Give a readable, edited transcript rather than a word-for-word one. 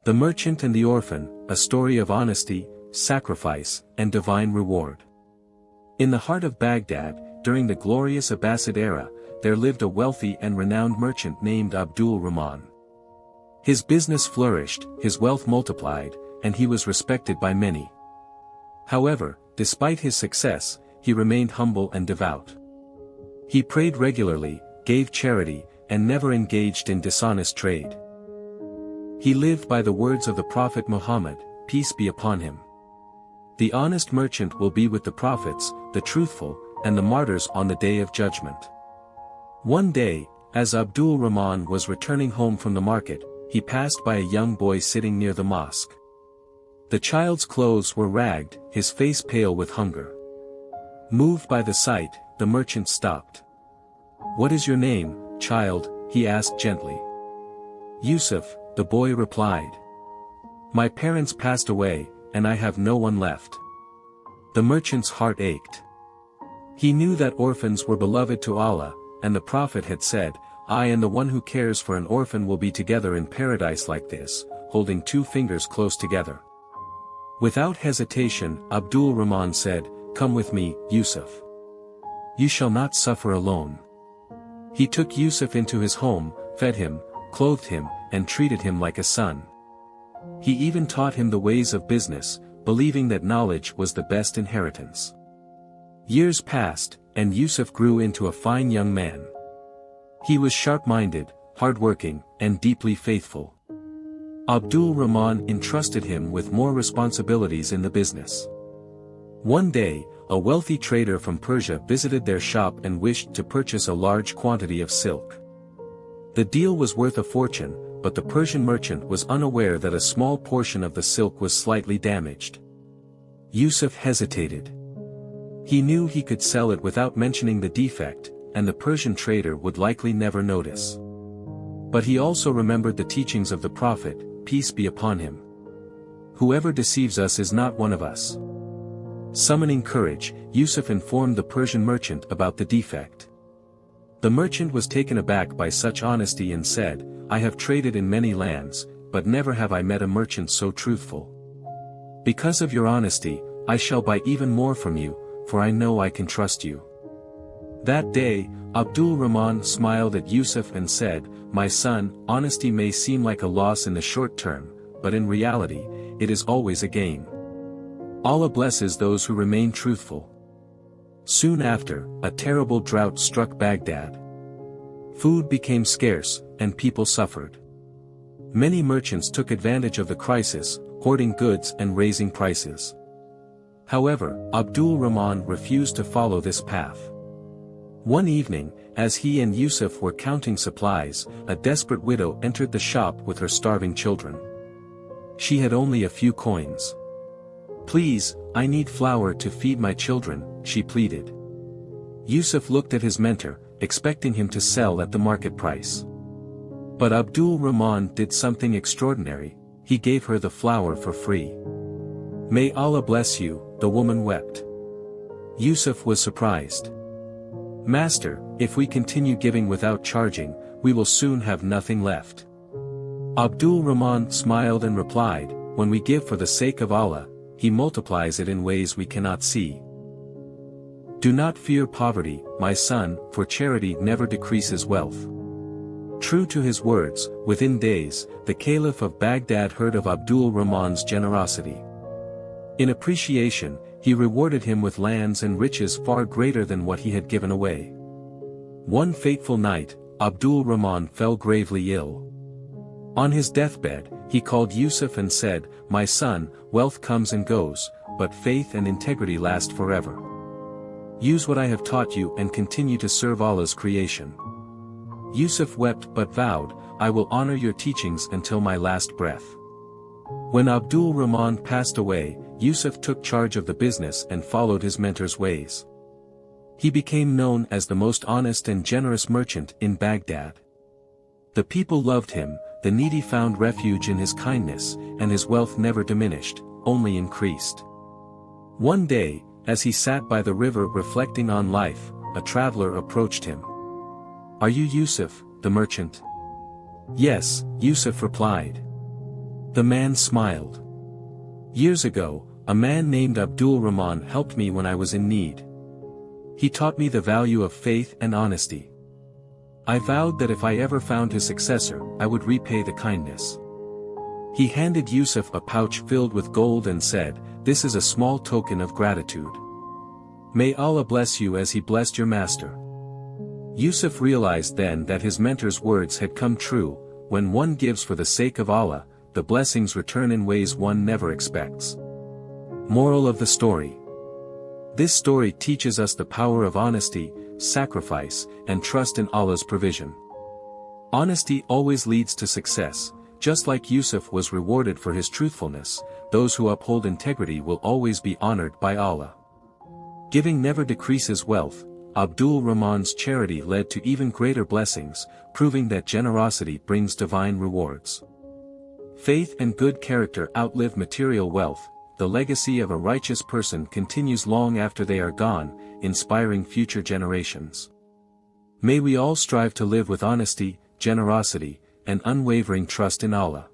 The Merchant and the Orphan, a story of honesty, sacrifice, and divine reward. In the heart of Baghdad, during the glorious Abbasid era, there lived a wealthy and renowned merchant named Abdul Rahman. His business flourished, his wealth multiplied, and he was respected by many. However, despite his success, he remained humble and devout. He prayed regularly, gave charity, and never engaged in dishonest trade. He lived by the words of the Prophet Muhammad, peace be upon him. The honest merchant will be with the prophets, the truthful, and the martyrs on the day of judgment. One day, as Abdul Rahman was returning home from the market, he passed by a young boy sitting near the mosque. The child's clothes were ragged, his face pale with hunger. Moved by the sight, the merchant stopped. "What is your name, child?" he asked gently. "Yusuf," the boy replied. "My parents passed away, and I have no one left." The merchant's heart ached. He knew that orphans were beloved to Allah, and the Prophet had said, "I and the one who cares for an orphan will be together in paradise like this, holding two fingers close together." Without hesitation, Abdul Rahman said, "Come with me, Yusuf. You shall not suffer alone." He took Yusuf into his home, fed him, clothed him, and treated him like a son. He even taught him the ways of business, believing that knowledge was the best inheritance. Years passed, and Yusuf grew into a fine young man. He was sharp-minded, hard-working, and deeply faithful. Abdul Rahman entrusted him with more responsibilities in the business. One day, a wealthy trader from Persia visited their shop and wished to purchase a large quantity of silk. The deal was worth a fortune, but the Persian merchant was unaware that a small portion of the silk was slightly damaged. Yusuf hesitated. He knew he could sell it without mentioning the defect, and the Persian trader would likely never notice. But he also remembered the teachings of the Prophet, peace be upon him. "Whoever deceives us is not one of us." Summoning courage, Yusuf informed the Persian merchant about the defect. The merchant was taken aback by such honesty and said, "I have traded in many lands, but never have I met a merchant so truthful. Because of your honesty, I shall buy even more from you, for I know I can trust you." That day, Abdul Rahman smiled at Yusuf and said, "My son, honesty may seem like a loss in the short term, but in reality, it is always a gain. Allah blesses those who remain truthful." Soon after, a terrible drought struck Baghdad. Food became scarce, and people suffered. Many merchants took advantage of the crisis, hoarding goods and raising prices. However, Abdul Rahman refused to follow this path. One evening, as he and Yusuf were counting supplies, a desperate widow entered the shop with her starving children. She had only a few coins. "Please, I need flour to feed my children," she pleaded. Yusuf looked at his mentor, expecting him to sell at the market price. But Abdul Rahman did something extraordinary. He gave her the flour for free. "May Allah bless you," the woman wept. Yusuf was surprised. "Master, if we continue giving without charging, we will soon have nothing left." Abdul Rahman smiled and replied, "When we give for the sake of Allah, He multiplies it in ways we cannot see. Do not fear poverty, my son, for charity never decreases wealth." True to his words, within days, the Caliph of Baghdad heard of Abdul Rahman's generosity. In appreciation, he rewarded him with lands and riches far greater than what he had given away. One fateful night, Abdul Rahman fell gravely ill. On his deathbed, he called Yusuf and said, "My son, wealth comes and goes, but faith and integrity last forever. Use what I have taught you and continue to serve Allah's creation." Yusuf wept but vowed, "I will honor your teachings until my last breath." When Abdul Rahman passed away, Yusuf took charge of the business and followed his mentor's ways. He became known as the most honest and generous merchant in Baghdad. The people loved him, the needy found refuge in his kindness, and his wealth never diminished, only increased. One day, as he sat by the river reflecting on life, a traveler approached him. "Are you Yusuf, the merchant?" "Yes," Yusuf replied. The man smiled. Years ago, a man named Abdul Rahman helped me when I was in need. He taught me the value of faith and honesty. I vowed that if I ever found his successor, I would repay the kindness. He handed Yusuf a pouch filled with gold and said, "This is a small token of gratitude. May Allah bless you as He blessed your master." Yusuf realized then that his mentor's words had come true. When one gives for the sake of Allah, the blessings return in ways one never expects. Moral of the story. This story teaches us the power of honesty, sacrifice, and trust in Allah's provision. Honesty always leads to success. Just like Yusuf was rewarded for his truthfulness, those who uphold integrity will always be honored by Allah. Giving never decreases wealth. Abdul Rahman's charity led to even greater blessings, proving that generosity brings divine rewards. Faith and good character outlive material wealth. The legacy of a righteous person continues long after they are gone, inspiring future generations. May we all strive to live with honesty, generosity, and unwavering trust in Allah.